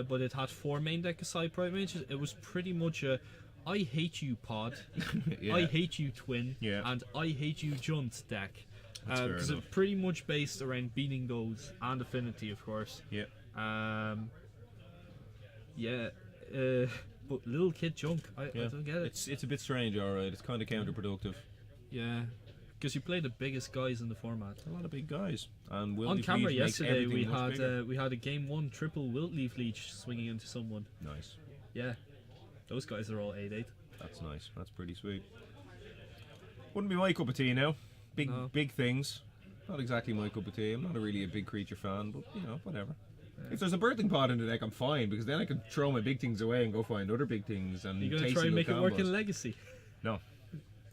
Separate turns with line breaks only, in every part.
but it had 4 main deck aside private mages. It was pretty much a I hate you pod,
Yeah.
I hate you twin,
Yeah.
and I hate you junt deck.
Fair
Because
enough.
it's pretty much based around beating those and affinity, of course.
Yeah.
Yeah. But little kid junk, I don't get it.
It's a bit strange, alright. It's kind of counterproductive.
Yeah. Because you play the biggest guys in the format.
A lot of big guys. And
On
Wiltleaf
camera
Leech makes
yesterday,
everything much bigger.
we had a game 1 triple Wiltleaf Leech swinging into someone.
Nice.
Yeah. Those guys are all 8/8.
That's nice. That's pretty sweet. Wouldn't be my cup of tea now. Big things. Not exactly my cup of tea. I'm not really a big creature fan, but you know, whatever. If there's a birthing pod in the deck, I'm fine, because then I can throw my big things away and go find other big things. And
You're going to
tasty
try and make
little
it work
combos.
in Legacy.
No.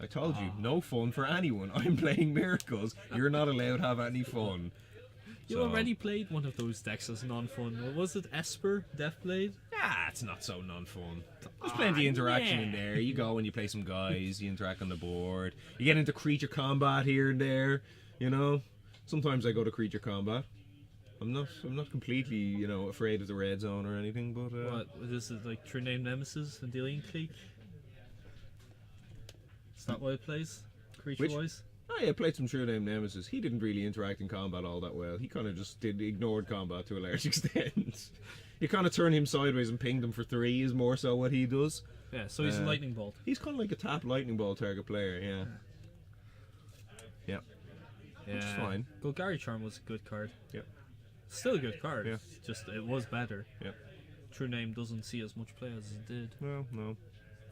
I told you, no fun for anyone. I'm playing Miracles. You're not allowed to have any fun.
You
So-
already played one of those decks as non-fun. What was it? Esper? Deathblade?
Ah, it's not so non-fun. There's plenty of interaction in there. You go and you play some guys, you interact on the board. You get into creature combat here and there, you know. Sometimes I go to creature combat. I'm not completely, you know, afraid of the red zone or anything, but
What? This is like True Name Nemesis and Dealing Clique? Is that what it plays? Creature-wise?
oh yeah, I played some True Name Nemesis. He didn't really interact in combat all that well. He kind of just ignored combat to a large extent. You kind of turn him sideways and pinged him for 3 is more so what he does.
Yeah, so he's a lightning bolt.
He's kind of like a tap lightning ball target player, yeah. Yeah. Which is fine.
Golgari Charm was a good card.
Yep.
Still a good card.
Yeah.
Just it was better.
Yep.
True Name doesn't see as much play as it did.
Well, no.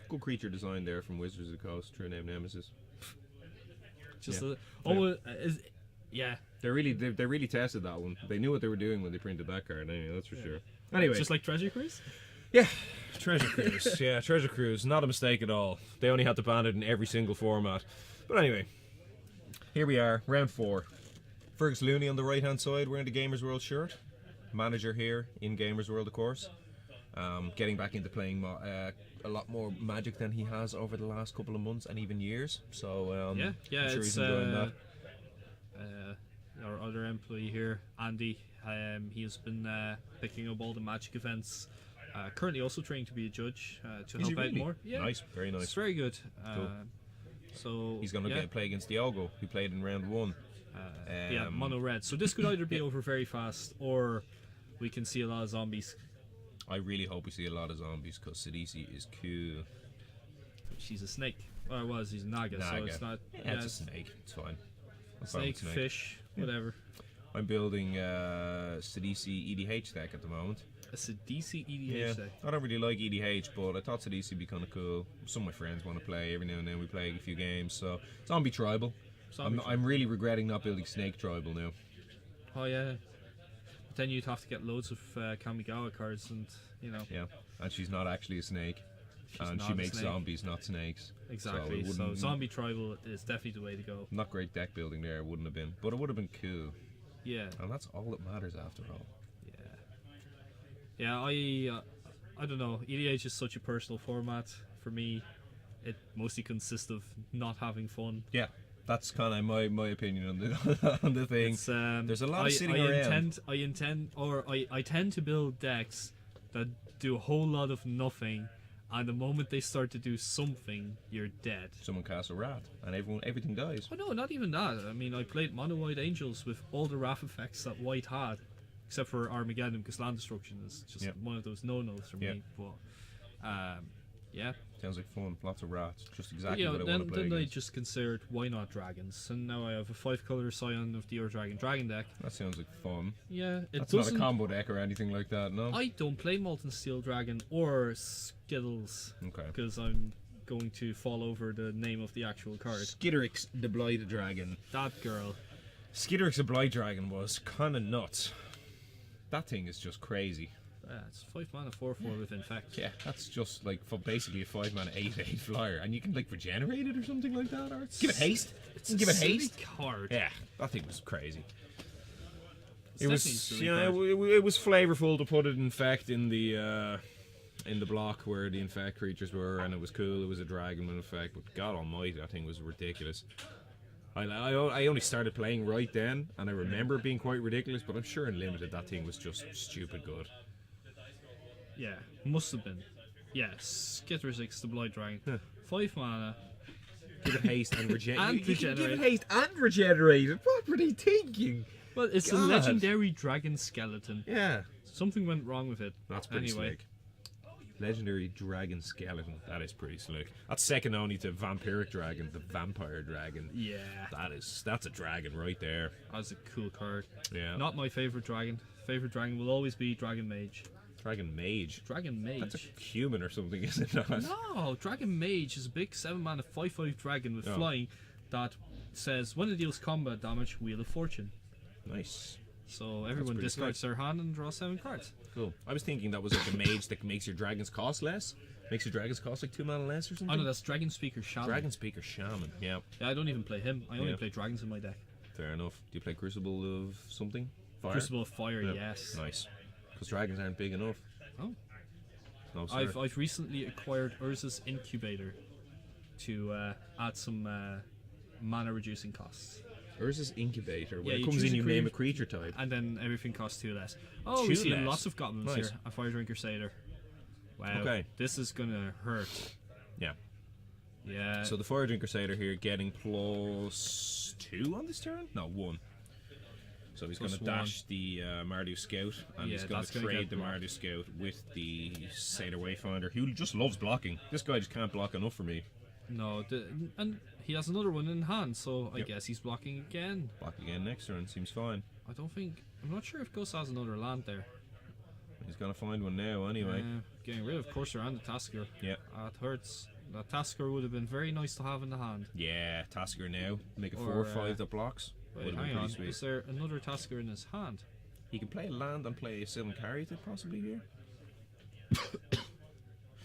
Good creature design there from Wizards of the Coast, True Name Nemesis.
Just
Yeah.
yeah.
They really tested that one. They knew what they were doing when they printed that card. Anyway, that's for sure. Anyway,
Just like Treasure Cruise.
yeah, Treasure Cruise. Yeah, Treasure Cruise. Not a mistake at all. They only had to ban it in every single format. But anyway, here we are, round 4. Fergus Looney on the right hand side wearing the Gamers World shirt. Manager here in Gamers World, of course. Getting back into playing a lot more Magic than he has over the last couple of months and even years. So I'm sure
it's
he's enjoying that.
Our other employee here, Andy. He has been picking up all the Magic events. Currently also training to be a judge to
Is he
help out
really?
more. Yeah,
Nice, very nice.
it's very good.
Cool.
So
He's going to get play against Diogo, who played in round 1.
mono red. So this could either be over very fast, or we can see a lot of zombies.
I really hope we see a lot of zombies because Sidisi is cool.
She's a snake. Or he's a naga, so it's not.
Yeah, it's a snake. It's fine. I'm fine
snake,
with
fish, whatever.
I'm building Sidisi EDH deck at the moment.
It's a DC EDH
Yeah,
deck.
I don't really like EDH, but I thought Sidisi would be kind of cool. Some of my friends want to play. Every now and then we play a few games. So Zombie Tribal. I'm really regretting not building Snake Tribal now.
Oh yeah. But then you'd have to get loads of Kamigawa cards, and you know.
Yeah, and she's not actually a snake. And
not
she
a
makes
snake.
zombies, not snakes.
Exactly.
So, it
So
wouldn't-
zombie tribal is definitely the way to go.
not great deck building there, it wouldn't have been. But it would have been cool.
Yeah.
And that's all that matters after all.
Yeah. I don't know. EDH is such a personal format for me. It mostly consists of not having fun.
Yeah, that's kind of my opinion on the on the thing.
It's,
There's a lot of sitting
I
around.
I tend to build decks that do a whole lot of nothing, and the moment they start to do something, you're dead.
Someone casts a rat, and everything dies.
Oh no, not even that. I mean, I played Mono White Angels with all the Wrath effects that White had, except for Armageddon, because land destruction is just
Yep.
one of those no-nos for
Yep.
me. But yeah.
Sounds like fun. Lots of rats. Just
But,
exactly
you know,
what I want to play
then I
against.
just considered why not dragons, and now I have a 5-color Scion of the Dragon deck.
That sounds like fun.
Yeah, it
That's not a
doesn't.
combo deck or anything like that, no?
I don't play Molten Steel Dragon or Skittles
Okay.
because I'm going to fall over the name of the actual card.
Skitterix the Blight Dragon.
That girl.
Skitterix the Blight Dragon was kind of nuts. That thing is just crazy.
It's 5 mana 4/4 with Infect.
Yeah, that's just like basically a 5-mana 8/8 flyer, and you can like regenerate it or something like that, or give it haste.
It's
give
a
it
silly
haste.
card.
Yeah, that thing was crazy.
It's
It was,
definitely a silly
you know,
card.
it was flavorful to put it infect in the block where the infect creatures were, and it was cool. It was a dragon with infect, but God Almighty, that thing was ridiculous. I only started playing right then, and I remember it being quite ridiculous. But I'm sure in limited that thing was just stupid good.
Yeah, must have been. Yes, Skitter 6, the Blight Dragon.
Huh.
5 mana.
Give it haste and regenerate.
And
You can give it
regenerate.
haste and regenerate. What were they thinking?
Well, it's a
God.
legendary dragon skeleton.
Yeah.
Something went wrong with it.
That's pretty
Anyway.
slick. Legendary dragon skeleton. That is pretty slick. That's second only to vampiric dragon, the vampire dragon.
Yeah,
That's a dragon right there.
that's a cool card.
Yeah.
Not my favorite dragon. Favorite dragon will always be Dragon Mage.
Dragon mage.
Dragon Mage.
That's a human or something, is it not?
No, Dragon Mage is a big 7-mana 5/5 dragon with
Oh.
flying that says when it deals combat damage, Wheel of Fortune.
Nice.
So everyone
pretty
discards their hand and draws 7 cards.
Cool. I was thinking that was like a mage that makes your dragons cost less. Makes your dragons cost like 2 mana less or something.
Oh no, that's Dragon Speaker Shaman.
Dragon Speaker Shaman. Yeah.
Yeah, I don't even play him. I only
Yeah.
play dragons in my deck.
Fair enough. Do you play Crucible of something? Fire?
Crucible of Fire,
Yeah.
yes.
Nice. Because dragons aren't big enough.
Oh.
No, sir.
I've recently acquired Urza's Incubator to add some mana reducing costs.
Urza's Incubator. When
Yeah,
it
you
comes
choose
in,
a
you
creature-
name a creature type.
And then everything costs 2 less. Oh,
2
we see
less.
lots of goblins
Nice.
here. A Fire Drinker Satyr. Wow.
Okay.
This is gonna hurt.
Yeah.
Yeah.
So the Fire Drinker Satyr here getting +2 on this turn? No, 1. So he's going to
Plus 1.
dash the Mardu Scout, and he's
Yeah,
going
that's
to
gonna
trade
get
the
blocked.
Mardu Scout with the Satyr Wayfinder, who just loves blocking. This guy just can't block enough for me.
No, and he has another one in hand, so I
Yep.
guess he's blocking again.
Block again next turn, seems fine.
I'm not sure if Gus has another land there.
He's going to find one now anyway.
Getting rid of Courser and the Tasker.
Yeah.
That hurts. That Tasker would have been very nice to have in the hand.
Yeah, Tasker now. Make a
Or,
4/5 that blocks.
Wait,
Would have
hang
been
on.
pretty
Is
sweet.
there another Tasker in his hand?
He can play a land and play a Silent Carrier possibly here.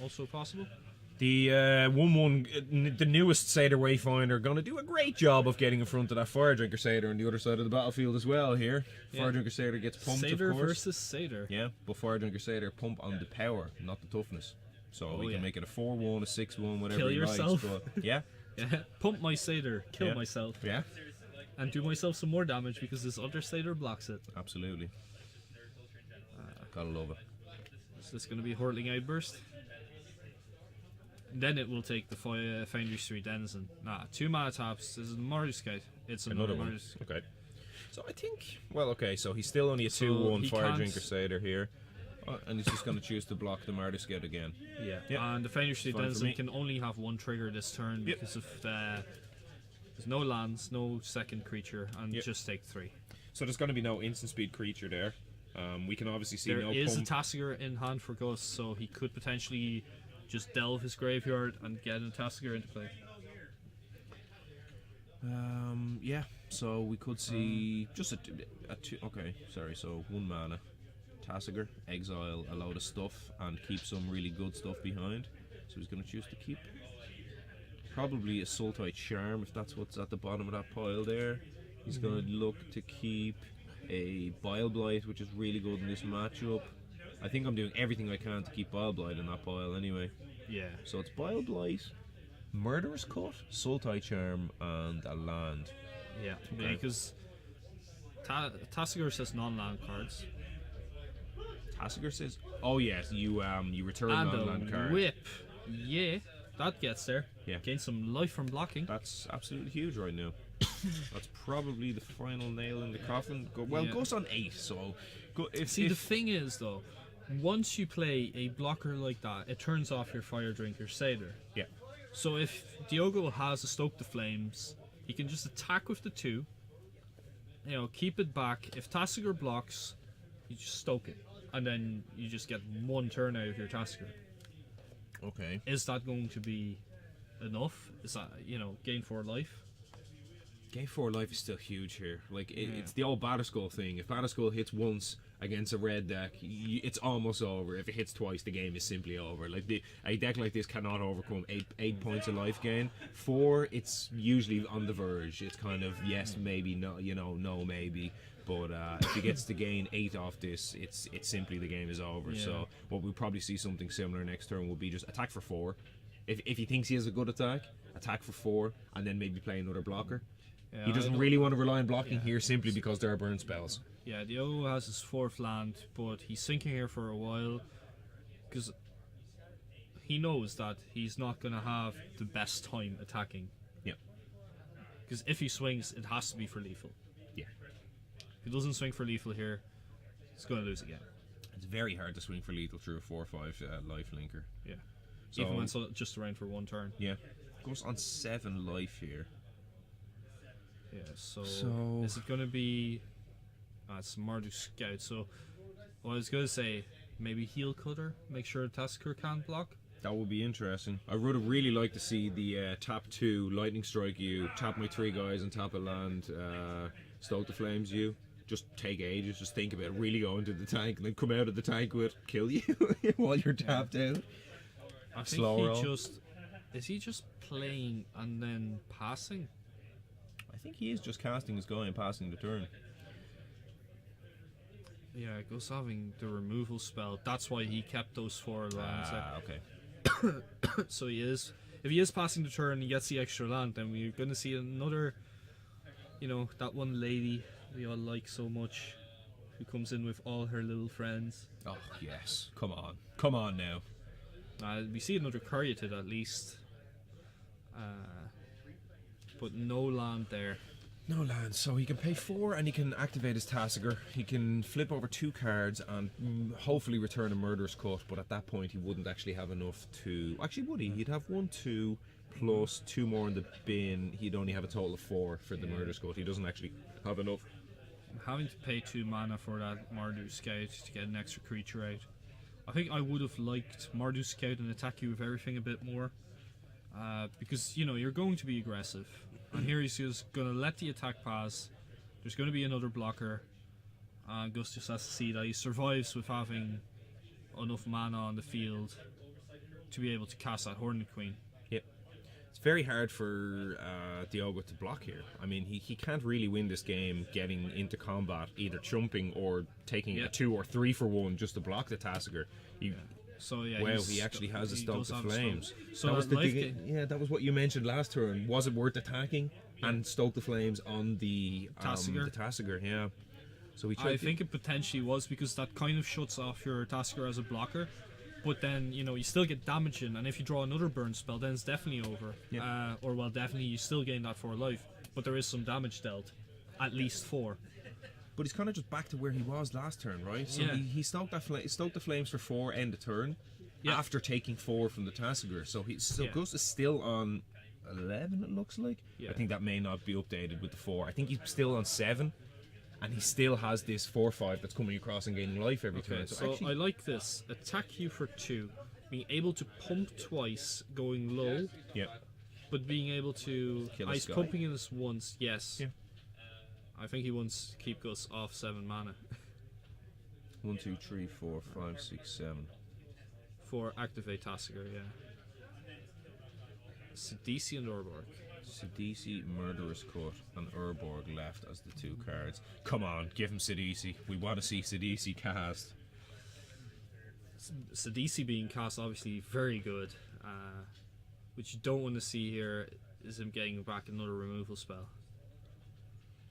Also possible?
The 1/1, the newest Satyr Wayfinder, going to do a great job of getting in front of that Fire Drinker Satyr on the other side of the battlefield as well here.
Yeah.
Fire Drinker Satyr gets pumped,
Satyr
of course.
versus Satyr.
Yeah, but Fire Drinker Satyr pump on the power, not the toughness. So
Oh,
we can
yeah.
make it a 4/1, a 6/1, whatever
Kill
he
yourself.
likes. But yeah,
Yeah. Pump my Satyr, kill
Yeah.
myself,
yeah,
and do myself some more damage because this other Satyr blocks it.
absolutely. Gotta love it.
Is this going to be Hurtling Outburst? Then it will take the Foundry Street Denizen. Nah, 2 mana taps. This is the Mardu Scout. It's
Another one. Okay. So I think, well, okay, so he's still only a
So
2/1
he
Fire
can't-
Drinker Satyr here. And he's just going to choose to block the Mardu Scout again.
Yeah.
Yeah.
And the Foundry Street
Fine for me.
Denizen can only have 1 trigger this turn
Yep.
because of there's no lands, no second creature, and
Yep.
just take 3.
So there's going to be no instant speed creature there. We can obviously see
There
no
is a
pump.
Tasker in hand for Gus, so he could potentially just delve his graveyard and get a Tasker into play.
Yeah, so we could see just a two. Okay, sorry. So 1 mana, Tassiger, exile a load of stuff, and keep some really good stuff behind. So he's going to choose to keep probably a Sultai Charm if that's what's at the bottom of that pile there. He's going to look to keep a Bile Blight, which is really good in this matchup. I think I'm doing everything I can to keep Bile Blight in that pile anyway.
Yeah.
So it's Bile Blight, Murderous Cut, Sultai Charm, and a land.
Yeah,
Okay.
because Tassiger says non-land cards.
Tassiger says, "Oh yes, you return
And
non-land
a
card."
whip. Yeah, that gets there.
Yeah.
Gain some life from blocking.
That's absolutely huge right now. That's probably the final nail in the coffin. Well,
Yeah.
goes on 8, so if
See, the thing is, though, once you play a blocker like that, it turns off your Fire Drinker Satyr.
yeah,
So if Diogo has a Stoke the Flames, he can just attack with the 2. You know, keep it back. If Tassiger blocks, you just stoke it. And then you just get 1 turn out of your Tassiger.
okay.
Is that going to be enough? Is that, gain 4 life?
Game 4 life is still huge here. Like it's the old Batterskull thing. If Batterskull hits once against a red deck, it's almost over. If it hits twice, the game is simply over. Like a deck like this cannot overcome 8 points of life gain. 4, it's usually on the verge. It's kind of yes, maybe, no, no, maybe. But if he gets to gain 8 off this, it's simply the game is over.
Yeah.
So what we'll probably see something similar next turn will be just attack for 4. If he thinks he has a good attack for 4, and then maybe play another blocker.
Yeah,
He doesn't
I
really want to rely on blocking
Yeah.
here simply because there are burn spells.
Yeah, Diogo has his 4th land, but he's sinking here for a while. because he knows that he's not going to have the best time attacking.
Yeah.
Because if he swings, it has to be for lethal.
Yeah.
If he doesn't swing for lethal here, he's going to lose again.
It's very hard to swing for lethal through a 4/5 life linker.
Yeah.
So,
Even when it's just around for one turn.
yeah. Goes on 7 life here.
Yeah, so
So-
is it going to be... it's Marduk Scout, so... Well, I was going to say, maybe Heel Cutter, make sure Tasker can't block.
That would be interesting. I would have really liked to see the tap 2 lightning strike you, tap my 3 guys and tap a land, stoke the flames you. Just take ages, just think about it, really go into the tank and then come out of the tank with kill you while you're tapped out.
I think
Slow
he
roll.
just... Is he just playing and then passing?
I think he is just casting his guy and passing the turn.
Yeah, Gus having the removal spell. That's why he kept those 4 lands there.
Okay.
So he is... If he is passing the turn and he gets the extra land, then we're going to see another... You know, that one lady we all like so much, who comes in with all her little friends.
Oh, yes. Come on. Come on now.
We see another Caryatid at least. But no land there.
No land, so he can pay 4 and he can activate his Tassiger. He can flip over 2 cards and hopefully return a Murderous Cut, but at that point he wouldn't actually have enough to... Actually, would he? He'd have 1, 2, plus 2 more in the bin. He'd only have a total of 4 for the Murderous Cut. He doesn't actually have enough.
Having to pay 2 mana for that Marduk Scout to get an extra creature out. I think I would have liked Marduk Scout and attack you with everything a bit more. Because, you know, you're going to be aggressive. And here he's just going to let the attack pass. There's going to be another blocker. Gus just has to see that he survives with having enough mana on the field to be able to cast that Hornet Queen.
Yep. It's very hard for Diogo to block here. I mean, he can't really win this game getting into combat, either chumping or taking a 2 or 3 for 1 just to block the Tassiger.
So yeah,
Wow, he actually has a Stoke the Flames.
So
that was
that
the
life
thing, yeah, that was what you mentioned last turn. Was it worth attacking and Stoke the Flames on the Tassiger? Yeah. So he tried
I think it potentially was, because that kind of shuts off your Tasker as a blocker. But then, you know, you still get damage in, and if you draw another burn spell, then it's definitely over.
Yeah.
Or, well, definitely you still gain that 4 life, but there is some damage dealt. At least 4.
But he's kind of just back to where he was last turn, right? So
Yeah.
he stoked the Flames for 4 end of turn after taking 4 from the Tassiger. So Gus is still on 11, it looks like.
Yeah.
I think that may not be updated with the 4. I think he's still on 7. And he still has this 4/5 that's coming across and gaining life every turn.
So
actually,
I like this. Attack you for 2. Being able to pump twice, going low,
yeah.
but being able to
Kill a
ice
Sky.
pumping us once, yes.
Yeah.
I think he wants to keep Gus off 7 mana
1, 2, 3, 4, 5, 6, 7.
for activate Tassiger, yeah. Sidisi and Orborg.
Sidisi, Murderous Cut, and Urborg left as the 2 cards. Come on, give him Sidisi. We want to see Sidisi cast.
Sidisi being cast, obviously very good. What you don't want to see here is him getting back another removal spell.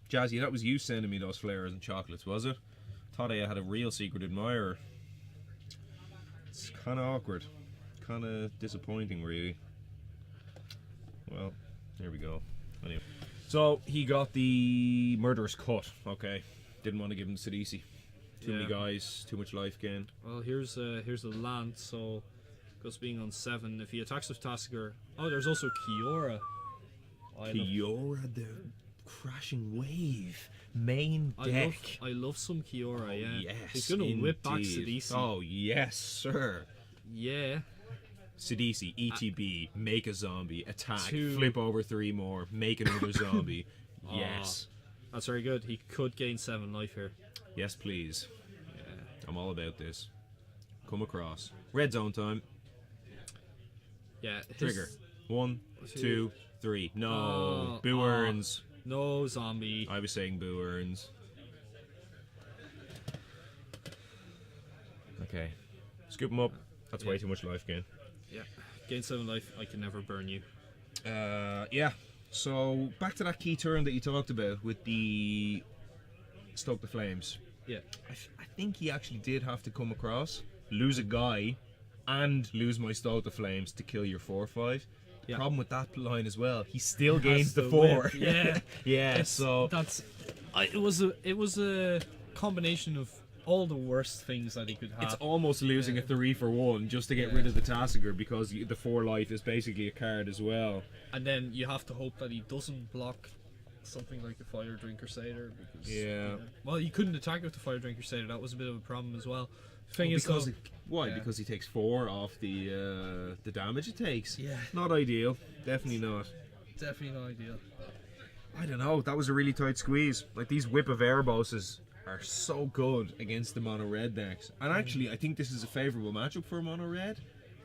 Jazzy, that was you sending me those flares and chocolates, was it? Thought I had a real secret admirer. It's kind of awkward. Kind of disappointing, really. Well, there we go. Anyway. So, he got the Murderous Cut. Okay. Didn't want to give him Sidisi. Too many guys, too much life gain.
Well, here's the land, so Gus being on 7. If he attacks with Tassiger... Oh, there's also Kiora.
Kiora, the crashing wave. Main deck.
I love some Kiora, yeah.
Yes,
He's going to whip back
indeed.
Sidisi.
Oh, yes, sir.
Yeah.
Sidisi, ETB, make a zombie, attack,
2.
flip over 3 more, make another zombie. Yes.
That's very good. He could gain 7 life here.
Yes, please.
Yeah.
I'm all about this. Come across. Red zone time.
Yeah.
Trigger. 1, 2, 3. No.
Oh,
Boo Earns.
No zombie.
I was saying Boo Earns. Okay. Scoop him up. That's way too much life gain.
Yeah. Gain 7 life. I can never burn you.
Yeah. So back to that key turn that you talked about with the Stoke the Flames.
Yeah.
I think he actually did have to come across, lose a guy, and lose my Stoke the Flames to kill your 4/5.
Yeah.
Problem with that line as well, he still gains the
the
4.
whip, yeah.
Yeah, so
It was a combination of all the worst things that he could have.
it's almost losing a 3 for 1 just to get rid of the Tassiger, because the 4 life is basically a card as well.
And then you have to hope that he doesn't block something like the Fire Drink Crusader. Because,
Yeah.
well, you couldn't attack with the Fire Drink Crusader. That was a bit of a problem as well. Thing is,
Because
though,
why?
yeah.
Because he takes 4 off the damage it takes.
Yeah.
Not ideal. Definitely not.
definitely not ideal.
I don't know. That was a really tight squeeze. Like, these Whip of Ereboses are so good against the mono red decks, and actually, I think this is a favourable matchup for mono red.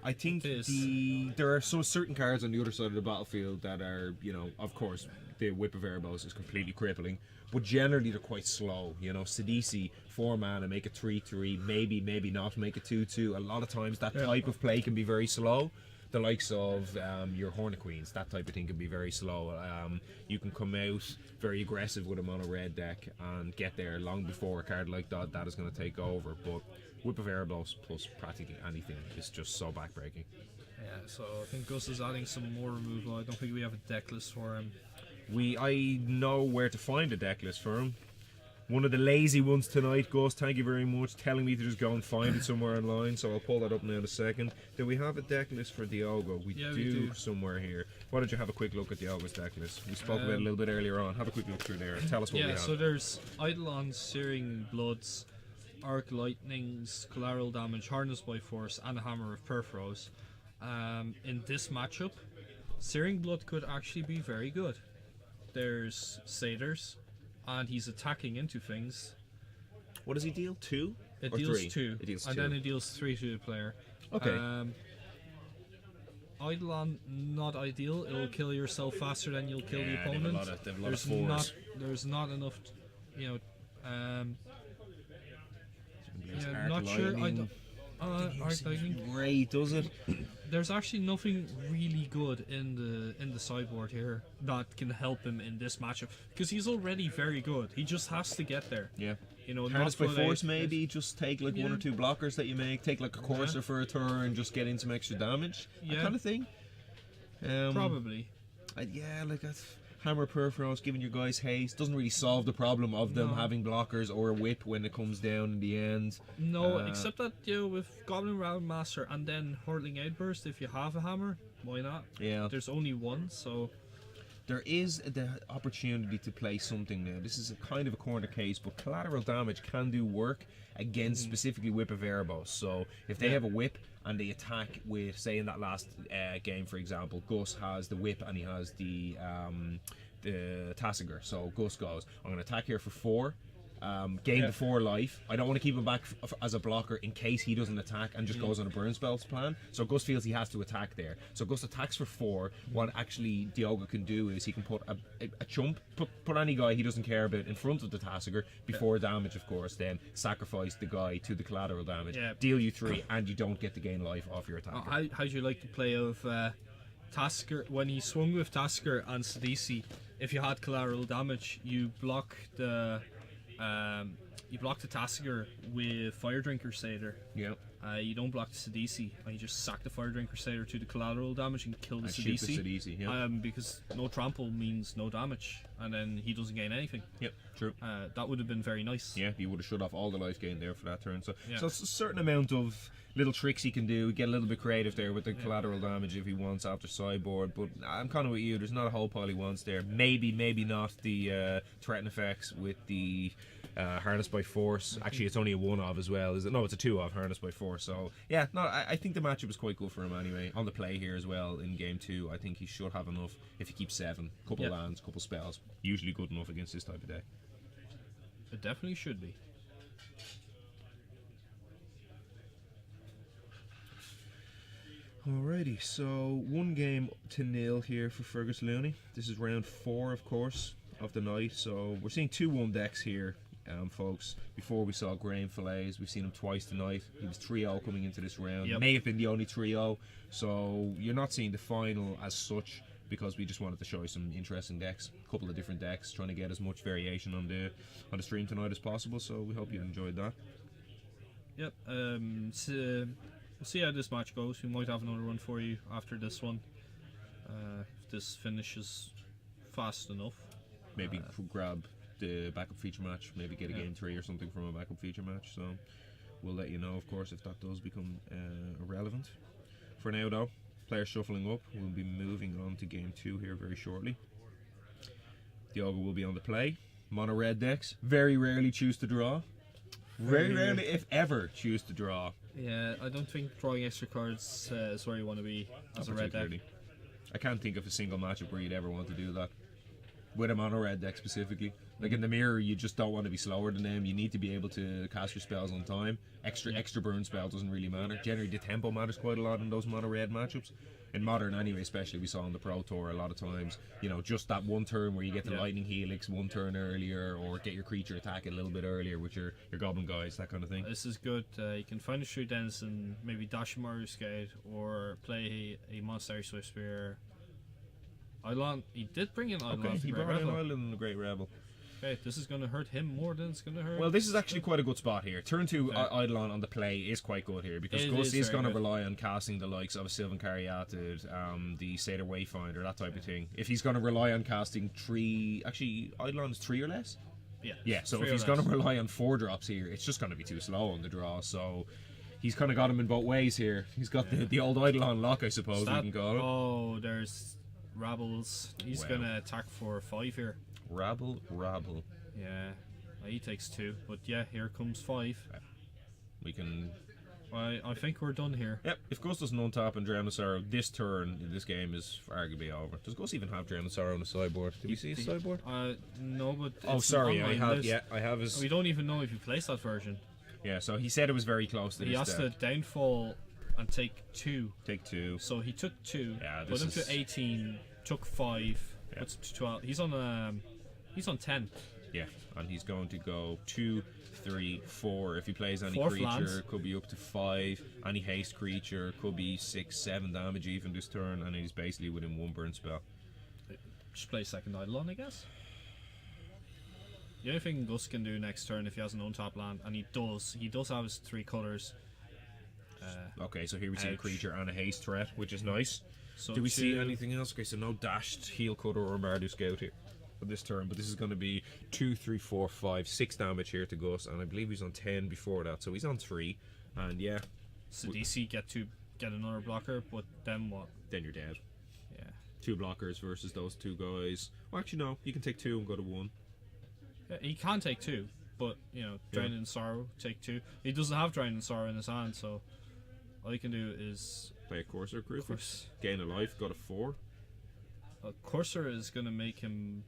I think
It is.
there are some certain cards on the other side of the battlefield that are, of course, the Whip of Erebos is completely crippling, but generally they're quite slow. Sidisi, 4 mana, make it 3/3, maybe not, make it 2/2. A lot of times that type of play can be very slow. The likes of your Hornet Queens, that type of thing can be very slow. You can come out very aggressive with a mono red deck and get there long before a card like that is going to take over. But Whip of Erebos plus practically anything is just so backbreaking.
Yeah, so I think Gus is adding some more removal. I don't think we have a deck list for him.
I know where to find a deck list for him. One of the lazy ones tonight, Gus. Thank you very much, telling me to just go and find it somewhere online. So I'll pull that up now in a second. Do we have a deck list for Diogo? We do somewhere here. Why don't you have a quick look at Diogo's deck list? We spoke about it a little bit earlier on. Have a quick look through there. Tell us what we have.
So there's Eidolon, Searing Bloods, Arc Lightnings, Collateral Damage, Harness by Force, and a Hammer of Perforos. In this matchup, Searing Blood could actually be very good. There's Satyrs, and he's attacking into things.
What does he deal? 2?
It
or
deals
3?
2,
It deals
and
2.
then it deals 3 to the player.
Okay.
Eidolon, not ideal. It'll kill yourself faster than you'll kill the
Yeah,
opponent.
they've a lot of fours.
There's not enough,
Arc
not sure.
Lightning.
Arc Lightning.
Great, does it?
There's actually nothing really good in the sideboard here that can help him in this matchup, because he's already very good. He just has to get there.
Yeah.
not
Harness by
flood
Force,
out.
maybe just take like 1 or 2 blockers that you make, take like a Courser for a turn, just get in some extra damage, that kind of thing.
Probably.
Like a Hammer Perforos giving your guys haste doesn't really solve the problem of them having blockers or a whip when it comes down in the end.
No, except that with Goblin Round Master and then Hurtling Outburst, if you have a hammer, why not?
Yeah.
There's only one, so
There is the opportunity to play something now. This is a kind of a corner case, but collateral damage can do work against specifically Whip of Erebos. So if they have a whip and they attack with, say in that last game, for example, Gus has the whip and he has the Tassiger. So Gus goes, I'm going to attack here for 4. Gain the 4 life. I don't want to keep him back as a blocker in case he doesn't attack and just goes on a burn spells plan. So Gus feels he has to attack there. So Gus attacks for 4. What actually Diogo can do is he can put a chump, put any guy he doesn't care about in front of the Tassiger before damage, of course. Then sacrifice the guy to the collateral damage. Deal you 3, and you don't get to gain life off your attacker.
how do you like the play of Tasker when he swung with Tasker and Sidisi? If you had collateral damage, you block the Tassiger with Fire Drink Crusader.
Yeah.
You don't block the Sidisi, and you just sack the Fire Drink Crusader to the collateral damage and kill the
shoot the
Sidisi.
Sidisi, yeah.
Because no trample means no damage, and then he doesn't gain anything.
Yep, true.
That would have been very nice.
Yeah, he would have shut off all the life gain there for that turn. So
Yeah.
it's a certain amount of little tricks he can do. Get a little bit creative there with the collateral damage if he wants after sideboard. But I'm kind of with you. There's not a whole pile he wants there. Maybe not the threaten effects with the Harness by Force. Actually, it's only a 1 of as well. Is it? No, it's a 2 of Harness by Force. So yeah, no, I think the matchup is quite good for him anyway. On the play here as well in game 2, I think he should have enough if he keeps 7. Couple lands, couple spells. Usually good enough against this type of deck.
It definitely should be.
Alrighty, so 1-0 here for Fergus Looney. This is round 4, of course, of the night. So we're seeing 2-1 decks here, folks. Before we saw Graham Fillets, we've seen him twice tonight. He was 3-0 coming into this round. May have been the only 3-0. So you're not seeing the final as such, because we just wanted to show you some interesting decks, a couple of different decks, trying to get as much variation on the stream tonight as possible. So we hope you enjoyed that.
Yep. we'll see how this match goes. We might have another one for you after this one. If this finishes fast enough.
Maybe grab the backup feature match, maybe get a game 3 or something from a backup feature match. So we'll let you know, of course, if that does become irrelevant. For now, though, players shuffling up. We'll be moving on to game 2 here very shortly. Diogo will be on the play. Mono red decks very rarely choose to draw. Very rarely, if ever, choose to draw.
Yeah, I don't think drawing extra cards is where you want to be as a red deck.
I can't think of a single matchup where you'd ever want to do that. With a mono red deck specifically. Like in the mirror, you just don't want to be slower than them. You need to be able to cast your spells on time. Extra burn spell doesn't really matter. Generally, the tempo matters quite a lot in those mono red matchups. In modern, anyway, especially we saw on the Pro Tour a lot of times. You know, just that one turn where you get the lightning helix one turn earlier, or get your creature attack a little bit earlier with your goblin guys, that kind of thing.
This is good. You can find a Shoot Denizen, maybe dash a Mario Skate, or play a Monastery Swift Spear. Eidolon, he did bring in Eidolon.
Okay, he brought in Eidolon and the Great Rebel.
Okay, this is going to hurt him more than it's going to hurt.
Well, this is actually quite a good spot here. Turn 2 Eidolon on the play is quite good here, because Gus is going to rely on casting the likes of a Sylvan Caryatid, the Satyr Wayfinder, that type of thing. If he's going to rely on casting 3... Actually, Eidolon is 3 or less? Yeah, so if he's going to rely on 4 drops here, it's just going to be too slow on the draw, so... He's kind of got him in both ways here. He's got the old Eidolon lock, I suppose we can call it.
Oh, there's Rabbles. He's going to attack for 5 here.
Rabble.
Yeah, he takes 2, but yeah, here comes 5.
We can...
I think we're done here.
Yep, if Gus doesn't untap and Drown of Sorrow, this turn, this game is arguably over. Does Gus even have Drown of Sorrow on the sideboard? Did we see his sideboard?
No, but...
Oh, sorry, I have his...
We don't even know if you placed that version.
Yeah, so he said it was very close to
he has to downfall and take 2.
Take 2.
So he took 2,
yeah,
put him to 18, took 5, puts to 12. He's on 10.
Yeah, and he's going to go 2, 3, 4. If he plays any
4
creature,
lands.
Could be up to 5. Any haste creature could be 6, 7 damage even this turn, and he's basically within 1 burn spell.
Just play second Eidolon, I guess. The only thing Gus can do next turn if he has an untap land, and he does have his 3 colours.
Okay, so here we see a creature and a haste threat, which is nice.
So
do we see anything else? Okay, so no dashed heel cutter or Mardu Scout here for this turn, but this is going to be 2, 3, 4, 5, 6 damage here to Gus, and I believe he's on 10 before that, so he's on 3, and yeah.
So DC get another blocker, but then what?
Then you're dead.
Yeah. 2
blockers versus those 2 guys. Well, actually no, you can take 2 and go to 1.
Yeah, he can take 2, but you know, Drowning in Sorrow, take 2. He doesn't have Drowning in Sorrow in his hand, so all he can do is
play a Courser Crucifix, gain a life, go to 4.
A Courser is going to make him...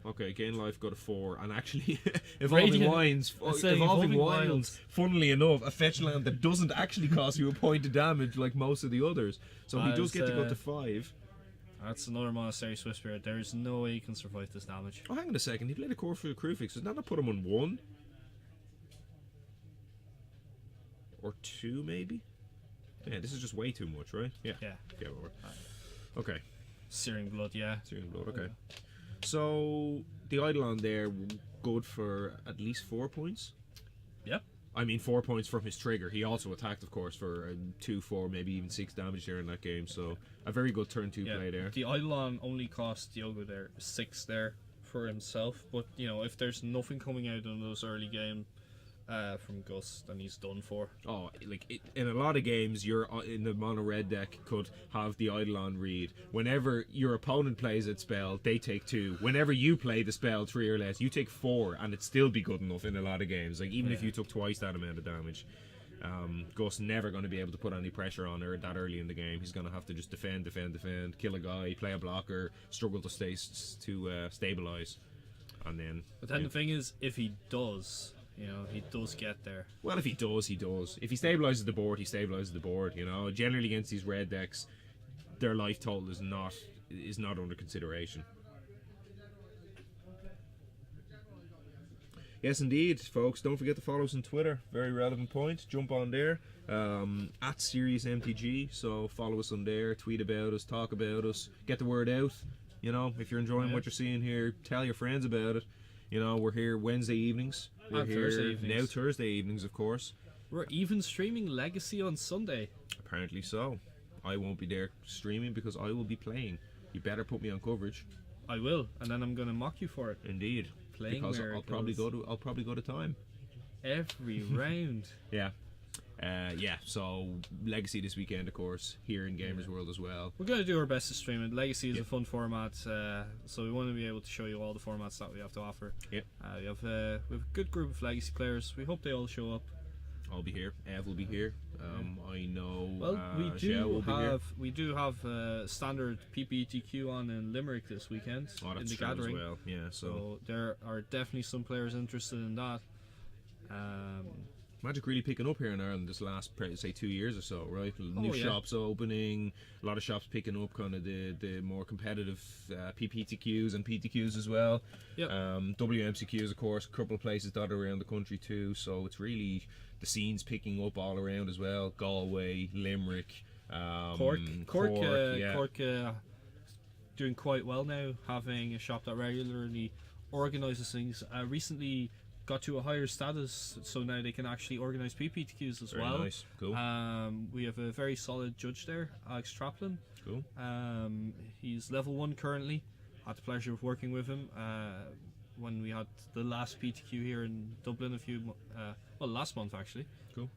Okay, gain life, go to 4, and actually Evolving Wilds, funnily enough, a fetch land that doesn't actually cost you a point of damage like most of the others, so he does get to go to 5.
That's another Monastery Swift Spirit. There is no way he can survive this damage.
Oh, hang on a second, he played a core for the Crucifix. Does that not put him on 1? Or 2 maybe? Yeah, this is just way too much, right? Yeah. Okay, over. Okay.
Searing Blood, yeah.
Searing Blood, okay. So, the Eidolon there, good for at least 4 points?
Yep.
I mean 4 points from his trigger. He also attacked, of course, for 2, 4, maybe even 6 damage there in that game. So, a very good turn 2 play there.
The Eidolon only cost Diogo there 6 there for himself. But, you know, if there's nothing coming out in those early games from Gus, then he's done for.
Oh, like in a lot of games, you're in the mono red deck could have the Eidolon read. Whenever your opponent plays its spell, they take 2. Whenever you play the spell 3 or less, you take 4, and it'd still be good enough in a lot of games. Like even if you took twice that amount of damage, Gus never going to be able to put any pressure on her that early in the game. He's going to have to just defend, kill a guy, play a blocker, struggle to stabilize, and then.
But then the thing is, if he does. You know, he does get there.
Well, if he does, he does. If he stabilizes the board, he stabilizes the board. You know, generally against these red decks, their life total is not under consideration. Yes, indeed, folks. Don't forget to follow us on Twitter. Very relevant point. Jump on there at SeriousMTG. So follow us on there. Tweet about us. Talk about us. Get the word out. You know, if you're enjoying what you're seeing here, tell your friends about it. You know, we're here Wednesday evenings. We're here Thursday evenings. Now Thursday evenings, of course.
We're even streaming Legacy on Sunday.
Apparently so. I won't be there streaming because I will be playing. You better put me on coverage.
I will, and then I'm gonna mock you for it.
Indeed.
Playing
because
miracles.
I'll probably go to time.
Every round.
Yeah. So Legacy this weekend, of course, here in Gamers World as well.
We're going to do our best to stream it. Legacy is a fun format, so we want to be able to show you all the formats that we have to offer.
Yep.
We have a good group of Legacy players. We hope they all show up.
I'll be here. Ev will be here. I know.
Well,
Shell will be here.
we do have standard PPTQ on in Limerick this weekend in the gathering.
As well. Yeah. So
there are definitely some players interested in that.
Magic really picking up here in Ireland this last, say, 2 years or so, right? New shops opening, a lot of shops picking up kind of the more competitive PPTQs and PTQs as well.
Yep.
WMCQs, of course, a couple of places dotted around the country too. So it's really the scene's picking up all around as well. Galway, Limerick,
Cork,
yeah.
Cork doing quite well now, having a shop that regularly organises things. Recently got to a higher status, so now they can actually organise PPTQs as
Very
well.
Nice, cool.
We have a very solid judge there, Alex Traplin.
Cool.
He's level 1 currently. Had the pleasure of working with him when we had the last PTQ here in Dublin last month actually.
Cool.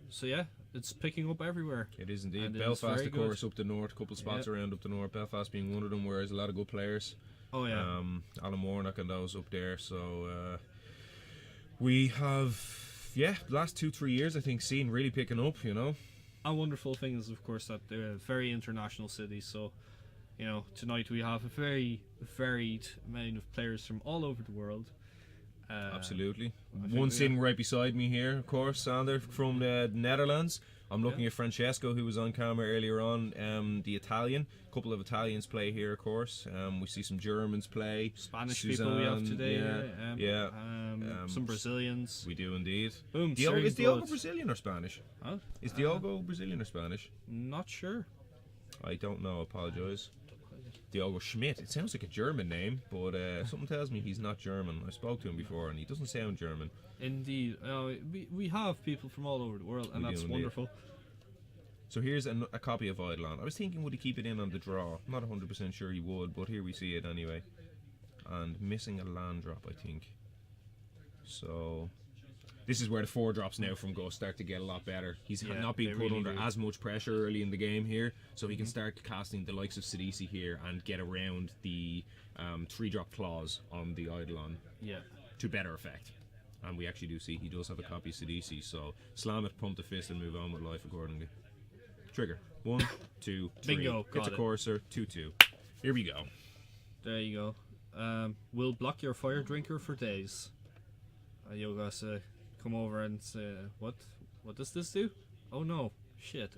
So yeah, it's picking up everywhere.
It is indeed.
And
Belfast,
very
of course, up the north, a couple of spots around up the north. Belfast being one of them, where there's a lot of good players.
Oh yeah.
Alan Warnock and those up there. So we have, the last 2-3 years, I think, seen really picking up, you know.
A wonderful thing is, of course, that they're a very international city. So, you know, tonight we have a very varied amount of players from all over the world.
Absolutely. One sitting right beside me here, of course, Sander, from the Netherlands. I'm looking at Francesco, who was on camera earlier on, the Italian. A couple of Italians play here, of course. We see some Germans play.
Spanish
Suzanne,
people we have today. Some Brazilians.
We do indeed.
Boom.
Is Diogo Brazilian or Spanish?
Huh?
Is Diogo Brazilian or Spanish?
Not sure.
I don't know, apologise. Diogo Schmidt. It sounds like a German name, but something tells me he's not German. I spoke to him before and he doesn't sound German.
Indeed. We have people from all over the world, and that's wonderful.
So here's a copy of Eidolon. I was thinking, would he keep it in on the draw? I'm not 100% sure he would, but here we see it anyway. And missing a land drop, I think. So this is where the 4 drops now from Gus start to get a lot better. He's not being put under as much pressure early in the game here, so he can start casting the likes of Sidisi here and get around the 3-drop clause on the Eidolon to better effect. And we actually do see he does have a copy of Sidisi, so slam it, pump the fist, and move on with life accordingly. Trigger. 1, 2, 3.
Bingo.
Hits a courser. 2-2. Here we go.
There you go. We'll block your fire drinker for days. Diogo has to come over and say, what does this do? Oh no, shit.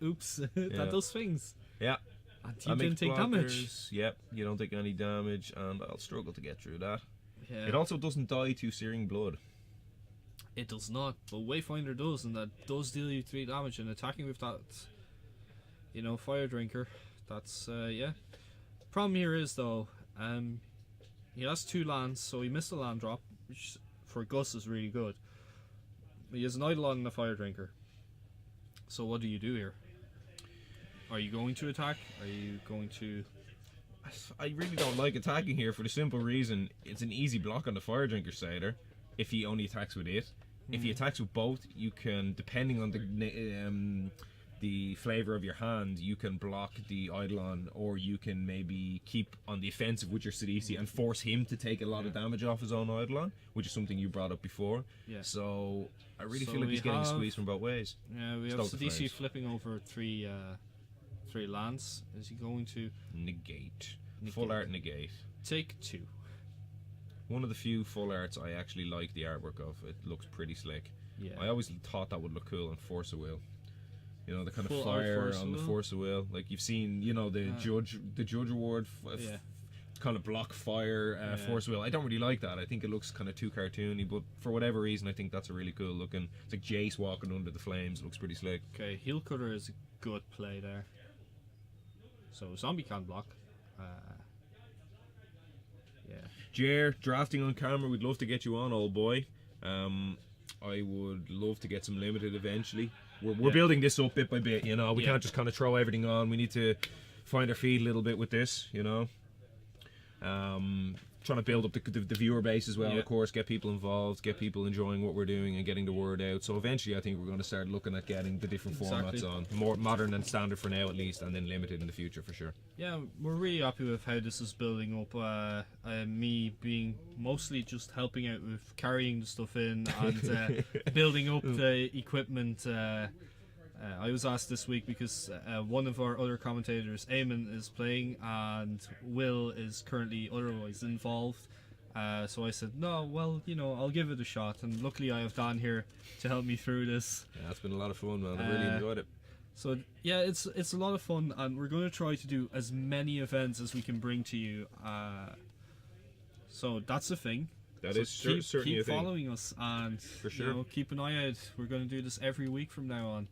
Oops, that does things.
Yeah.
And you didn't take damage.
Yep, you don't take any damage, and I'll struggle to get through that.
Yeah.
It also doesn't die to searing blood.
It does not, but Wayfinder does, and that does deal you 3 damage, and attacking with that, fire drinker, that's, Problem here is, though, he has 2 lands, so he missed a land drop, which for Gus is really good. He has an Eidolon and a fire drinker. So what do you do here? Are you going to attack? Are you going to...
I really don't like attacking here for the simple reason it's an easy block on the fire drinker sider if he only attacks with it. If he attacks with both, you can, depending on the flavour of your hand, you can block the Eidolon, or you can maybe keep on the offensive with your Sidisi and force him to take a lot of damage off his own Eidolon, which is something you brought up before. Yeah. So I really feel like he's getting squeezed from both ways.
Yeah, we have Sidisi flipping over 3 lands. Is he going to
negate? Full art negate.
Take 2.
One of the few full arts I actually like the artwork of. It looks pretty slick. Yeah. I always thought that would look cool on Force of Will. The kind of fire on the Force of Will. Like you've seen, the judge award kind of block fire Force of Will. I don't really like that. I think it looks kind of too cartoony, but for whatever reason I think that's a really cool looking. It's like Jace walking under the flames. It looks pretty slick.
Okay, Heel Cutter is a good play there. So Zombie can block.
Jer, drafting on camera, we'd love to get you on, old boy. I would love to get some limited eventually. We're building this up bit by bit, you know. We can't just kind of throw everything on. We need to find our feet a little bit with this, you know. Trying to build up the viewer base as well, of course, get people involved, get people enjoying what we're doing and getting the word out. So eventually I think we're going to start looking at getting the different formats on. More modern and standard for now at least, and then limited in the future for sure.
Yeah, we're really happy with how this is building up. Me being mostly just helping out with carrying the stuff in and building up the equipment. I was asked this week because one of our other commentators, Eamon, is playing and Will is currently otherwise involved. So I said, no, well, you know, I'll give it a shot. And luckily I have Dan here to help me through this.
Yeah, it's been a lot of fun, man. I really enjoyed it.
So yeah, it's a lot of fun, and we're going to try to do as many events as we can bring to you. So that's the thing.
That
so
is certainly
keep
a thing.
Following us, and
for sure.
You know, keep an eye out. We're going to do this every week from now on.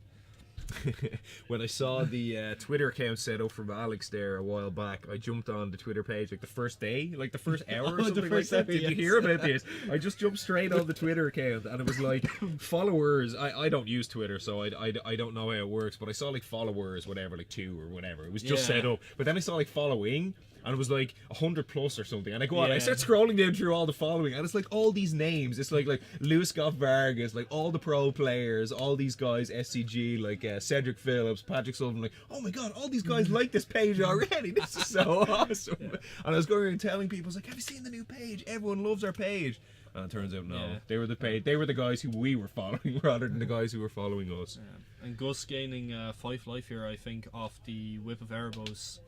When I saw the Twitter account set up from Alex there a while back, I jumped on the Twitter page like the first day, like the first hour or something like that. Did you hear about this? I just jumped straight on the Twitter account and it was like followers. I don't use Twitter, so I don't know how it works, but I saw like followers, whatever, like 2 or whatever. It was just set up. But then I saw like following, and it was like 100 plus or something. And I go on, I start scrolling down through all the following, and it's like all these names. It's like Lewis Scott Vargas, like all the pro players, all these guys, SCG, like Cedric Phillips, Patrick Sullivan. Like, oh my god, all these guys like this page already. This is so awesome. And I was going around telling people, I was like, have you seen the new page? Everyone loves our page. And it turns out no, they were the page. They were the guys who we were following rather than the guys who were following us.
And Gus gaining 5 life here, I think, off the Whip of Erebos.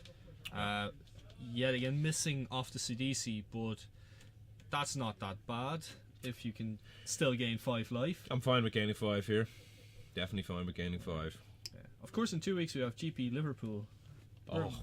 Yet again, missing off the CDC, but that's not that bad if you can still gain 5 life.
I'm fine with gaining 5 here. Definitely fine with gaining 5.
Yeah. Of course, in 2 weeks we have GP Liverpool.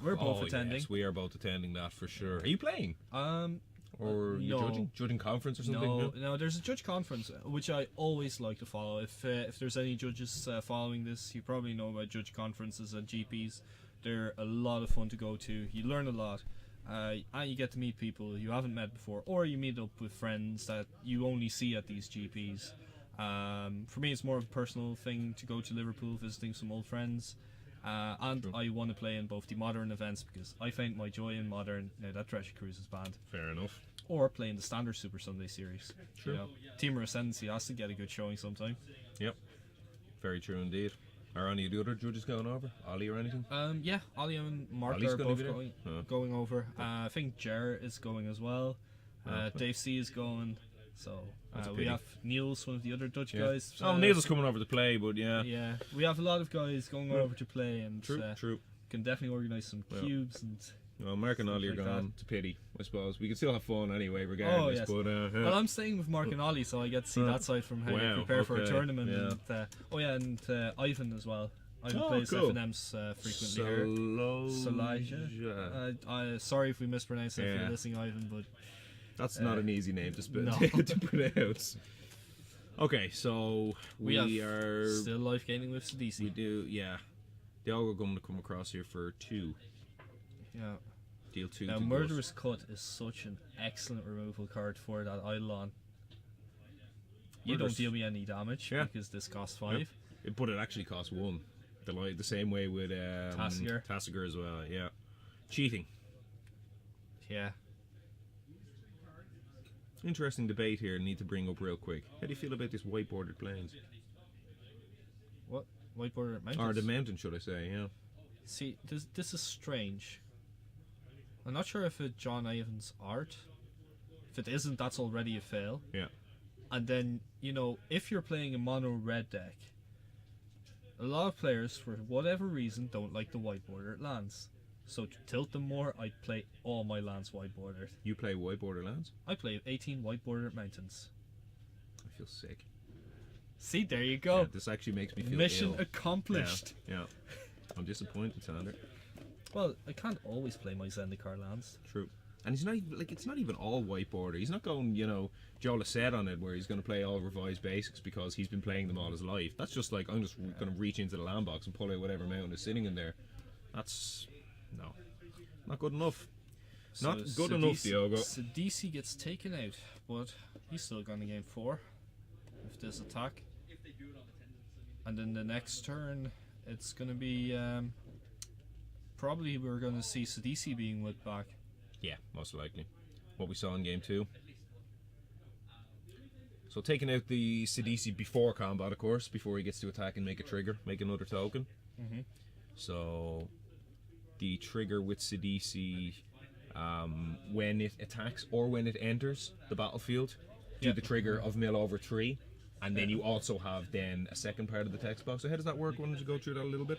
We're both attending.
Yes, we are both attending that for sure. Are you playing? Or
no.
judging conference or something?
No, there's a judge conference which I always like to follow. If there's any judges following this, you probably know about judge conferences and GPs. They're a lot of fun to go to. You learn a lot, and you get to meet people you haven't met before, or you meet up with friends that you only see at these GPs. For me, it's more of a personal thing to go to Liverpool, visiting some old friends. And
True.
I want to play in both the modern events because I find my joy in modern. Now that Treasure Cruise is banned.
Fair enough.
Or playing the standard Super Sunday series.
True.
You know, Team Ascendancy has to get a good showing sometime.
Yep. Very true indeed. Are any of the other judges going over? Ollie or anything?
Yeah, Ollie and Mark
Ollie's
are
gonna
both
be there?
going over. I think Jer is going as well. Dave C is going. So we have Niels, one of the other Dutch guys.
Niels is coming over to play, but
yeah, we have a lot of guys going over to play, and
true.
Can definitely organise some cubes and.
Well, Mark and Ollie are gone. It's a pity, I suppose. We can still have fun anyway, regardless.
Oh, yes.
But,
well, I'm staying with Mark and Ollie, so I get to see that side from how you prepare for a tournament.
Yeah.
And Ivan as well. Ivan plays FNMs frequently here. Sorry if we mispronounce it if you're listening, Ivan, but
that's not an easy name to pronounce. Okay, so we are
still life gaining with CDC.
We do, yeah. Diogo going to come across here for 2.
Yeah.
Deal 2.
Now, Murderous Cut is such an excellent removal card for that Eidolon. You don't deal me any damage because this costs 5.
Yeah. But it actually costs 1. The same way with Tassiger as well. Yeah. Cheating.
Yeah.
Interesting debate here. Need to bring up real quick. How do you feel about this white bordered plains?
What? White bordered mountains?
Or the mountain, should I say? Yeah.
See, this is strange. I'm not sure if it's John Ivan's art. If it isn't, that's already a fail.
Yeah.
And then, you know, if you're playing a mono red deck, a lot of players, for whatever reason, don't like the white bordered lands. So to tilt them more, I play all my lands white bordered.
You play white border lands?
I play 18 white bordered mountains.
I feel sick.
See, there you go.
Yeah, this actually makes me feel
Mission
ill.
accomplished.
Yeah. I'm disappointed, Sander.
Well, I can't always play my Zendikar lands.
True. And he's not even, it's not even all white border. He's not going, Joe Lassette on it where he's going to play all revised basics because he's been playing them all his life. That's just like, I'm just going to reach into the land box and pull out whatever mountain is sitting in there. That's, no. Not good enough.
So
not good enough, Diogo.
So DC gets taken out, but he's still going to game 4. with this attack. And then the next turn, it's going to be probably we're going to see Sidisi being whipped back.
Yeah, most likely. What we saw in game 2. So taking out the Sidisi before combat, of course, before he gets to attack and make a trigger, make another token. So the trigger with Sidisi, when it attacks or when it enters the battlefield, do the trigger of mill over 3, and then you also have then a second part of the text box. So how does that work? Why don't you go through that a little bit?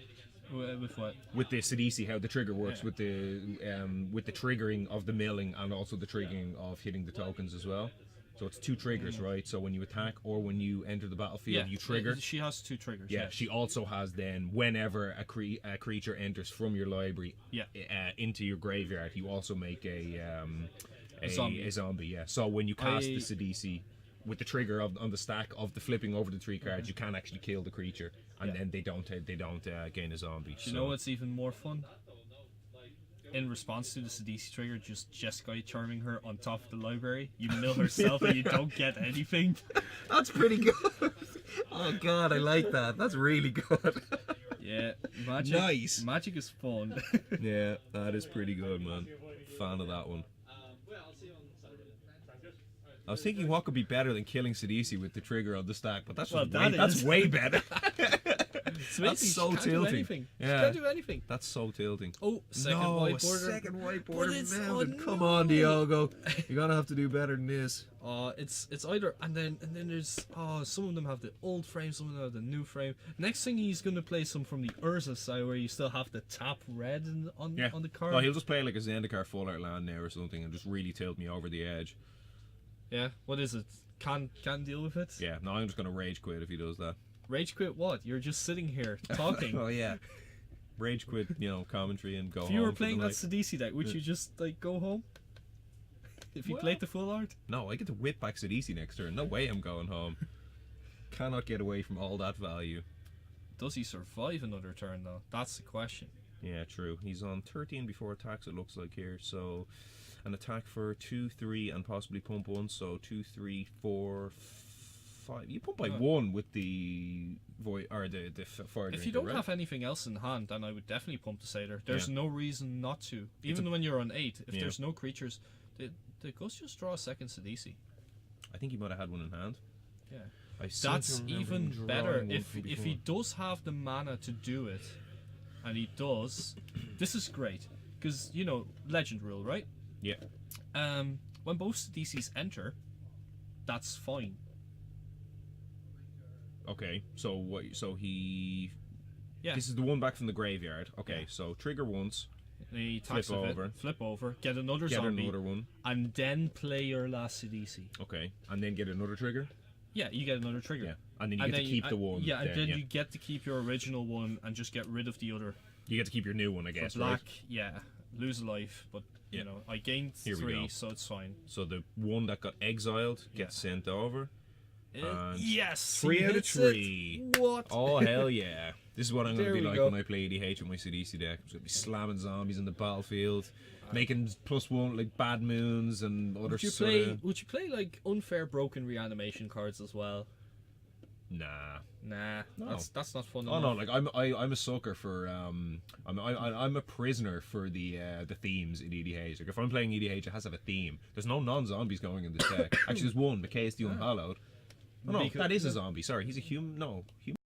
With what?
With the Sidisi, how the trigger works with the triggering of the milling and also the triggering of hitting the tokens as well. So it's 2 triggers, right? So when you attack or when you enter the battlefield, you trigger.
She has 2 triggers.
Yeah, she also has then whenever a creature enters from your library into your graveyard, you also make a zombie. Yeah. So when you cast the Sidisi with the trigger on the stack of the flipping over the 3 cards, you can actually kill the creature, and then they don't gain a zombie.
Do you know what's even more fun? In response to the Sidisi trigger, just Jeskai charming her on top of the library. You mill herself and you don't get anything.
That's pretty good. Oh god, I like that. That's really good.
Yeah, magic.
Nice.
Magic is fun.
Yeah, that is pretty good, man. Fan of that one. I was thinking what could be better than killing Sidisi with the trigger on the stack, but that's that's way better. That's so tilting.
Yeah. Can't do anything.
That's so tilting.
Oh, second
whiteboarder mounted. Come on, Diogo. You're gonna have to do better than this.
It's either and then there's some of them have the old frame, some of them have the new frame. Next thing he's gonna play some from the Urza side where you still have to tap red on the card.
No, he'll just play like a Zendikar full art land now or something and just really tilt me over the edge.
Yeah, what is it? Can't deal with it?
Yeah, no, I'm just gonna rage quit if he does that.
Rage quit what? You're just sitting here talking.
Oh yeah. Rage quit, commentary and go home.
If you were playing that Sidisi deck, would you just go home? If you played the full art?
No, I get to whip back Sidisi next turn. No way I'm going home. Cannot get away from all that value.
Does he survive another turn though? That's the question.
Yeah, true. He's on 13 before attacks, it looks like here. So an attack for 2, 3 and possibly pump 1. So 2, 3, 4, 5. You pump by 1 with the void or the fire.
If you don't have anything else in hand, then I would definitely pump the Satyr. There's no reason not to. Even when you're on 8, if there's no creatures, the Ghost just draw a second Sidisi.
I think he might have had one in hand.
Yeah. That's even better if he does have the mana to do it, and he does. This is great because legend rule, right?
Yeah.
When both Sidisis enter, that's fine.
Okay, so what? So he.
Yeah.
This is the one back from the graveyard. Okay, so trigger once.
And he flip over, get another
another one,
and then play your last Sidisi.
Okay, and then get another trigger.
Yeah, you get another trigger.
Yeah, and then you get to keep the one.
Yeah, and then you get to keep your original one and just get rid of the other.
You get to keep your new one, I guess.
For black,
right?
Yeah, lose a life, but I gained 3, so it's fine.
So the one that got exiled gets sent over.
Yes,
3 out of 3.
What?
Oh hell yeah! This is what I'm going to be like when I play EDH with my Sidisi deck. I'm going to be slamming zombies in the battlefield, making +1 like bad moons and other
Would you play like unfair broken reanimation cards as well?
Nah,
no. That's not fun.
Oh no, like I'm a sucker for I'm a prisoner for the themes in EDH. Like if I'm playing EDH, it has to have a theme. There's no non-zombies going in this deck. Actually, there's one. McKay's the Unhallowed. Oh no, that is a zombie. Sorry, he's a human. No, human.